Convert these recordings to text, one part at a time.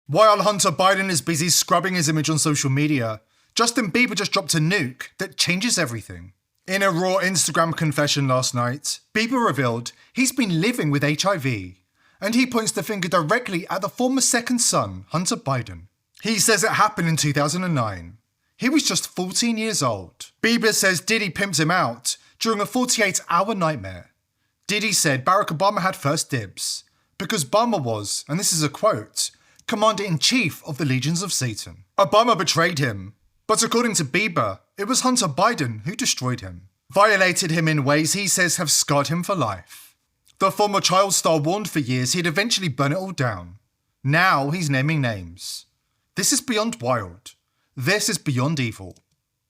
While Hunter Biden is busy scrubbing his image on social media, Justin Bieber just dropped a nuke that changes everything. In a raw Instagram confession last night, Bieber revealed he's been living with HIV, and he points the finger directly at the former second son, Hunter Biden. He says it happened in 2009. He was just 14 years old. Bieber says Diddy pimped him out during a 48-hour nightmare. Diddy said Barack Obama had first dibs, because Obama was, and this is a quote, Commander-in-Chief of the Legions of Satan. Obama betrayed him, but according to Bieber, it was Hunter Biden who destroyed him, violated him in ways he says have scarred him for life. The former child star warned for years he'd eventually burn it all down. Now he's naming names. This is beyond wild. This is beyond evil.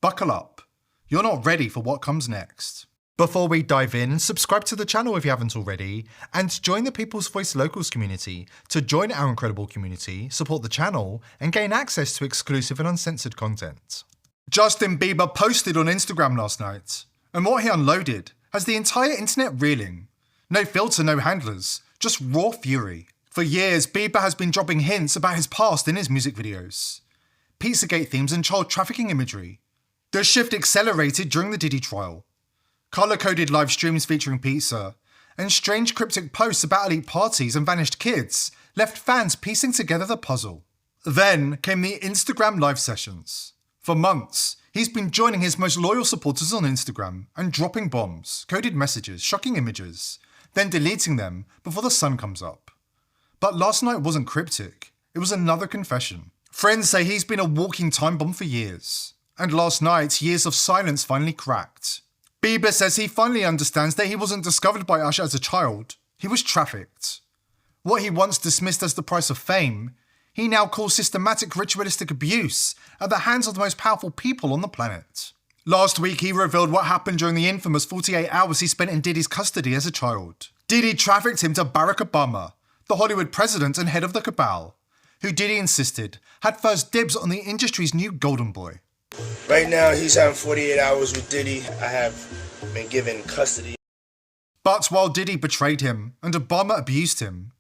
Buckle up. You're not ready for what comes next. Before we dive in, subscribe to the channel if you haven't already, and join the People's Voice Locals community to join our incredible community, support the channel, and gain access to exclusive and uncensored content. Justin Bieber posted on Instagram last night, and what he unloaded has the entire internet reeling. No filter, no handlers, just raw fury. For years, Bieber has been dropping hints about his past in his music videos. Pizzagate themes and child trafficking imagery. The shift accelerated during the Diddy trial. Color-coded live streams featuring pizza, and strange cryptic posts about elite parties and vanished kids left fans piecing together the puzzle. Then came the Instagram live sessions. For months, he's been joining his most loyal supporters on Instagram and dropping bombs, coded messages, shocking images, then deleting them before the sun comes up. But last night wasn't cryptic, it was another confession. Friends say he's been a walking time bomb for years, and last night, years of silence finally cracked. Bieber says he finally understands that he wasn't discovered by Usher as a child, he was trafficked. What he once dismissed as the price of fame, he now calls systematic ritualistic abuse at the hands of the most powerful people on the planet. Last week he revealed what happened during the infamous 48 hours he spent in Diddy's custody as a child. Diddy trafficked him to Barack Obama, the Hollywood president and head of the cabal, who Diddy insisted had first dibs on the industry's new golden boy. Right now, he's having 48 hours with Diddy. I have been given custody. But while Diddy betrayed him and Obama abused him,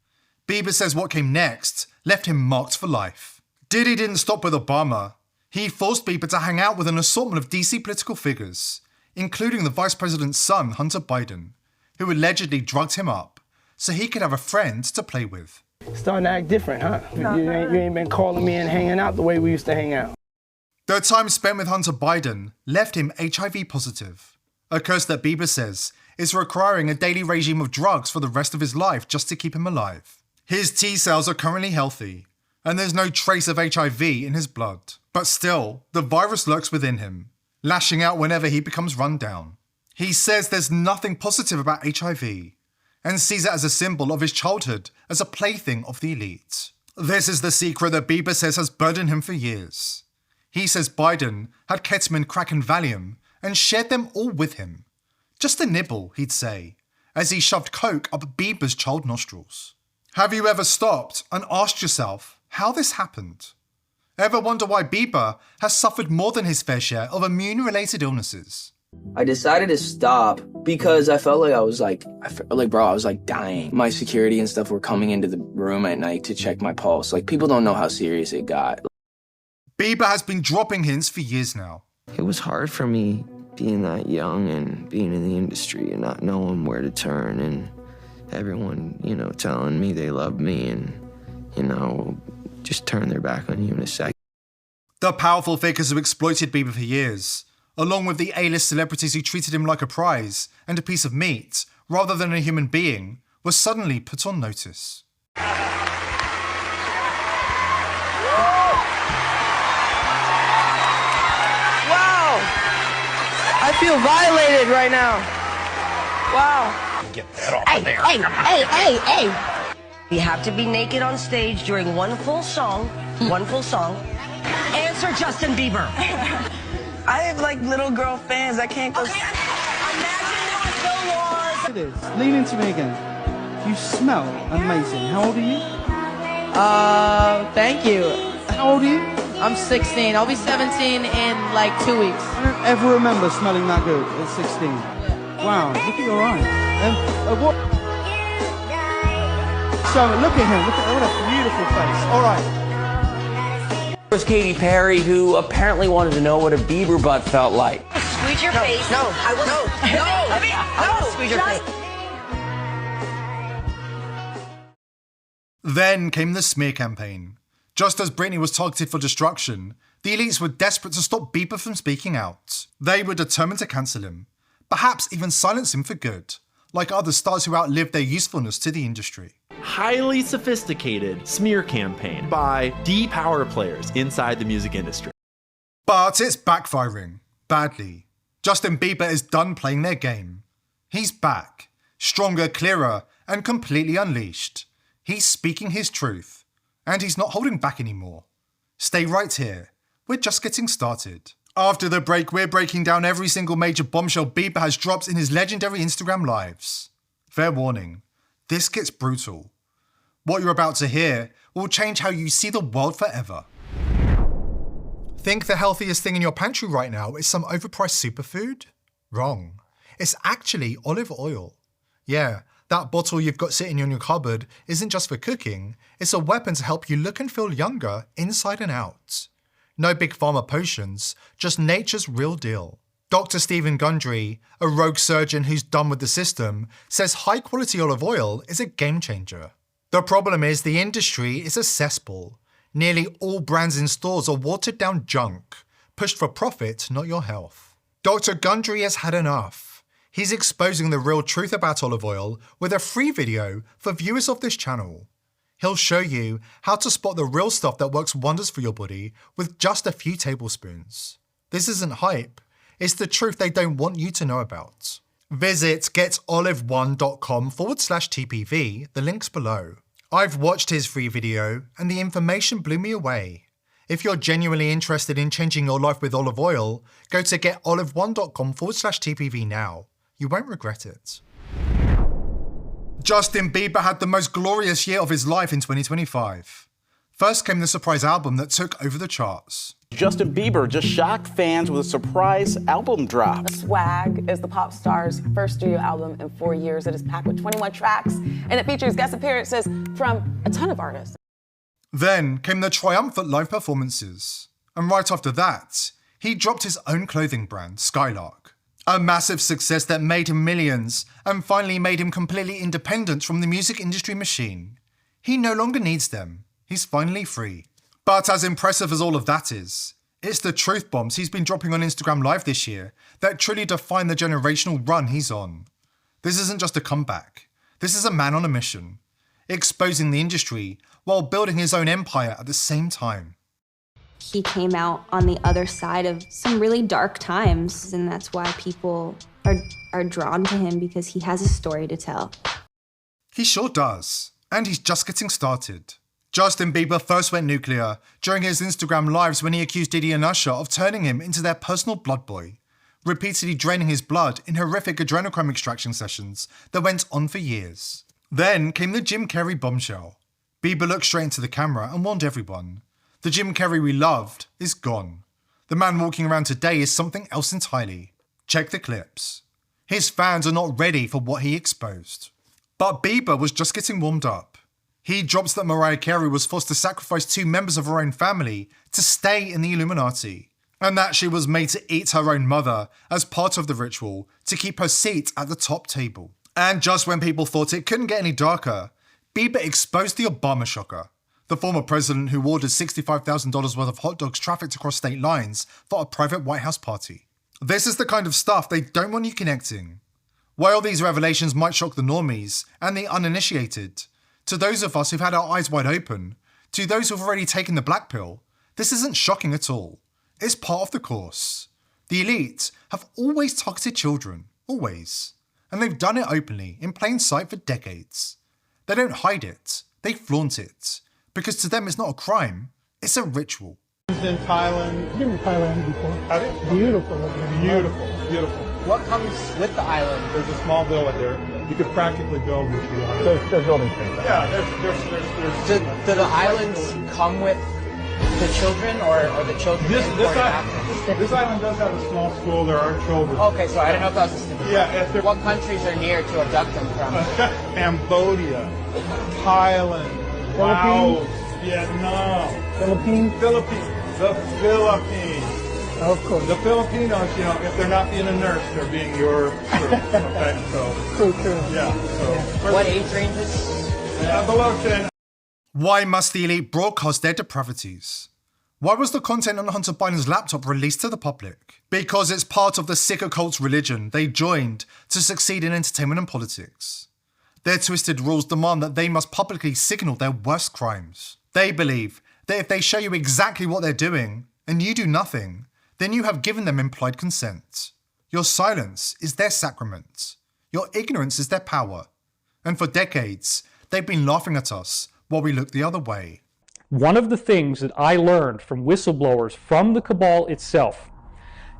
Bieber says what came next left him marked for life. Diddy didn't stop with Obama. He forced Bieber to hang out with an assortment of DC political figures, including the vice president's son, Hunter Biden, who allegedly drugged him up so he could have a friend to play with. Starting to act different, huh? You ain't been calling me and hanging out the way we used to hang out. The time spent with Hunter Biden left him HIV positive, a curse that Bieber says is requiring a daily regime of drugs for the rest of his life just to keep him alive. His T cells are currently healthy, and there's no trace of HIV in his blood. But still, the virus lurks within him, lashing out whenever he becomes run down. He says there's nothing positive about HIV, and sees it as a symbol of his childhood as a plaything of the elite. This is the secret that Bieber says has burdened him for years. He says Biden had ketamine, crack and Valium and shared them all with him. Just a nibble, he'd say, as he shoved coke up Bieber's child nostrils. Have you ever stopped and asked yourself how this happened? Ever wonder why Bieber has suffered more than his fair share of immune-related illnesses? I decided to stop because I felt like I was dying. My security and stuff were coming into the room at night to check my pulse. Like, people don't know how serious it got. Bieber has been dropping hints for years now. It was hard for me being that young and being in the industry and not knowing where to turn, and everyone, telling me they love me and, just turn their back on you in a second. The powerful figures who exploited Bieber for years, along with the A-list celebrities who treated him like a prize and a piece of meat rather than a human being, were suddenly put on notice. I feel violated right now. Wow. Get that off of there. Hey. You have to be naked on stage during one full song. Answer Justin Bieber. I have little girl fans. I can't go. Okay. Imagine there was no laws. It is. Lean into me again. You smell amazing. How old are you? Thank you. How old are you? I'm 16. I'll be 17 in 2 weeks. I don't ever remember smelling that good at 16. Wow, look at your eyes. What? So look at him. Look at what a beautiful face. All right. It was Katy Perry who apparently wanted to know what a Bieber butt felt like. Squeeze your face. No, I will. No. I mean, no. Squeeze your face. Then came the smear campaign. Just as Britney was targeted for destruction, the elites were desperate to stop Bieber from speaking out. They were determined to cancel him, perhaps even silence him for good, like other stars who outlived their usefulness to the industry. Highly sophisticated smear campaign by D power players inside the music industry. But it's backfiring, badly. Justin Bieber is done playing their game. He's back, stronger, clearer, and completely unleashed. He's speaking his truth, and he's not holding back anymore. Stay right here, we're just getting started. After the break, we're breaking down every single major bombshell Bieber has dropped in his legendary Instagram lives. Fair warning, this gets brutal. What you're about to hear will change how you see the world forever. Think the healthiest thing in your pantry right now is some overpriced superfood? Wrong. It's actually olive oil. Yeah, that bottle you've got sitting in your cupboard isn't just for cooking, it's a weapon to help you look and feel younger inside and out. No big pharma potions, just nature's real deal. Dr. Stephen Gundry, a rogue surgeon who's done with the system, says high-quality olive oil is a game changer. The problem is the industry is a cesspool. Nearly all brands in stores are watered-down junk, pushed for profit, not your health. Dr. Gundry has had enough. He's exposing the real truth about olive oil with a free video for viewers of this channel. He'll show you how to spot the real stuff that works wonders for your body with just a few tablespoons. This isn't hype, it's the truth they don't want you to know about. Visit getolive1.com/TPV, the link's below. I've watched his free video and the information blew me away. If you're genuinely interested in changing your life with olive oil, go to getolive1.com/TPV now. You won't regret it. Justin Bieber had the most glorious year of his life in 2025. First came the surprise album that took over the charts. Justin Bieber just shocked fans with a surprise album drop. Swag is the pop star's first studio album in 4 years. It is packed with 21 tracks, and it features guest appearances from a ton of artists. Then came the triumphant live performances. And right after that, he dropped his own clothing brand, Skylark. A massive success that made him millions and finally made him completely independent from the music industry machine. He no longer needs them. He's finally free. But as impressive as all of that is, it's the truth bombs he's been dropping on Instagram Live this year that truly define the generational run he's on. This isn't just a comeback. This is a man on a mission, exposing the industry while building his own empire at the same time. He came out on the other side of some really dark times, and that's why people are drawn to him, because he has a story to tell. He sure does, and he's just getting started. Justin Bieber first went nuclear during his Instagram lives when he accused Diddy and Usher of turning him into their personal blood boy, repeatedly draining his blood in horrific adrenochrome extraction sessions that went on for years. Then came the Jim Carrey bombshell. Bieber looked straight into the camera and warned everyone. The Jim Carrey we loved is gone. The man walking around today is something else entirely. Check the clips. His fans are not ready for what he exposed. But Bieber was just getting warmed up. He drops that Mariah Carey was forced to sacrifice 2 members of her own family to stay in the Illuminati, and that she was made to eat her own mother as part of the ritual to keep her seat at the top table. And just when people thought it couldn't get any darker, Bieber exposed the Obama shocker. The former president who ordered $65,000 worth of hot dogs trafficked across state lines for a private White House party. This is the kind of stuff they don't want you connecting. While these revelations might shock the normies and the uninitiated, to those of us who've had our eyes wide open, to those who've already taken the black pill, this isn't shocking at all. It's part of the course. The elite have always targeted children, always. And they've done it openly, in plain sight for decades. They don't hide it, they flaunt it. Because to them it's not a crime, it's a ritual. In Thailand. I've been to Thailand before. Have you? Beautiful. Beautiful, beautiful. What comes with the island? There's a small villa there. You could practically build what you want. There's building space. Yeah, there's Do the islands come with the children, or the children? This island does have a small school. There are children. Okay, so I don't know if that was a stupid. Yeah. What countries are near to abduct them from? Cambodia, Thailand, Laos, Vietnam, Philippines. The Philippines. Of course. The Filipinos, you know, if they're not being a nurse, they're being your crew. Okay, so. True. Yeah, so. What age ranges? Below 10. Why must the elite broadcast their depravities? Why was the content on Hunter Biden's laptop released to the public? Because it's part of the sicker cult's religion they joined to succeed in entertainment and politics. Their twisted rules demand that they must publicly signal their worst crimes. They believe that if they show you exactly what they're doing, and you do nothing, then you have given them implied consent. Your silence is their sacrament. Your ignorance is their power. And for decades, they've been laughing at us while we look the other way. One of the things that I learned from whistleblowers from the cabal itself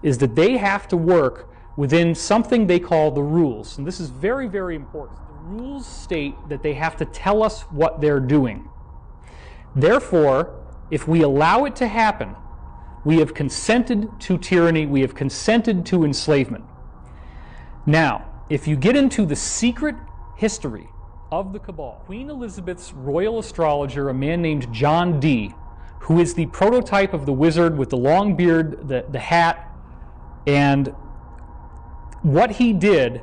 is that they have to work within something they call the rules. And this is very, very important. The rules state that they have to tell us what they're doing. Therefore, if we allow it to happen, we have consented to tyranny, we have consented to enslavement. Now, if you get into the secret history of the cabal, Queen Elizabeth's royal astrologer, a man named John Dee, who is the prototype of the wizard with the long beard, the hat, and what he did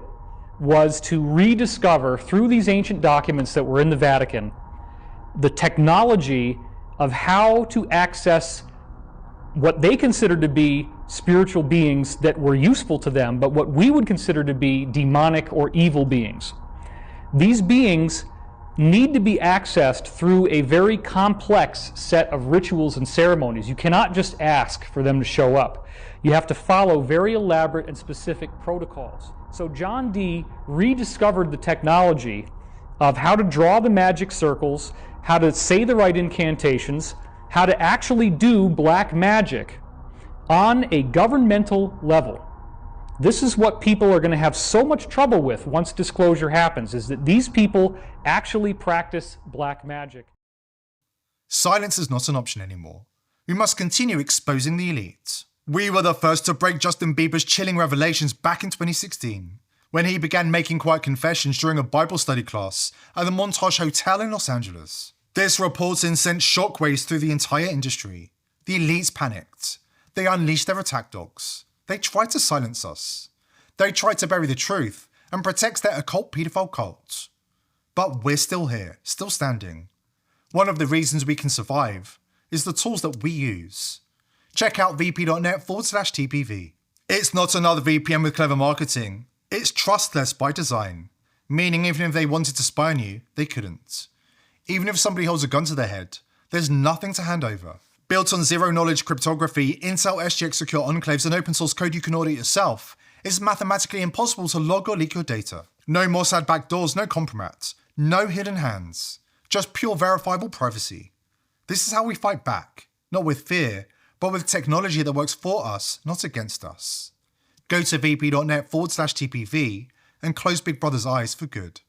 was to rediscover, through these ancient documents that were in the Vatican, the technology of how to access what they considered to be spiritual beings that were useful to them, but what we would consider to be demonic or evil beings. These beings need to be accessed through a very complex set of rituals and ceremonies. You cannot just ask for them to show up. You have to follow very elaborate and specific protocols. So John Dee rediscovered the technology of how to draw the magic circles, how to say the right incantations, how to actually do black magic on a governmental level. This is what people are going to have so much trouble with once disclosure happens, is that these people actually practice black magic. Silence is not an option anymore. We must continue exposing the elite. We were the first to break Justin Bieber's chilling revelations back in 2016, when he began making quiet confessions during a Bible study class at the Montage Hotel in Los Angeles. This reporting sent shockwaves through the entire industry. The elites panicked. They unleashed their attack dogs. They tried to silence us. They tried to bury the truth and protect their occult pedophile cult. But we're still here, still standing. One of the reasons we can survive is the tools that we use. Check out vp.net/TPV. It's not another VPN with clever marketing. It's trustless by design, meaning even if they wanted to spy on you, they couldn't. Even if somebody holds a gun to their head, there's nothing to hand over. Built on zero-knowledge cryptography, Intel SGX secure enclaves, and open source code you can audit yourself, it's mathematically impossible to log or leak your data. No Mossad backdoors, no compromat, no hidden hands, just pure verifiable privacy. This is how we fight back, not with fear, but with technology that works for us, not against us. Go to vp.net/TPV and close Big Brother's eyes for good.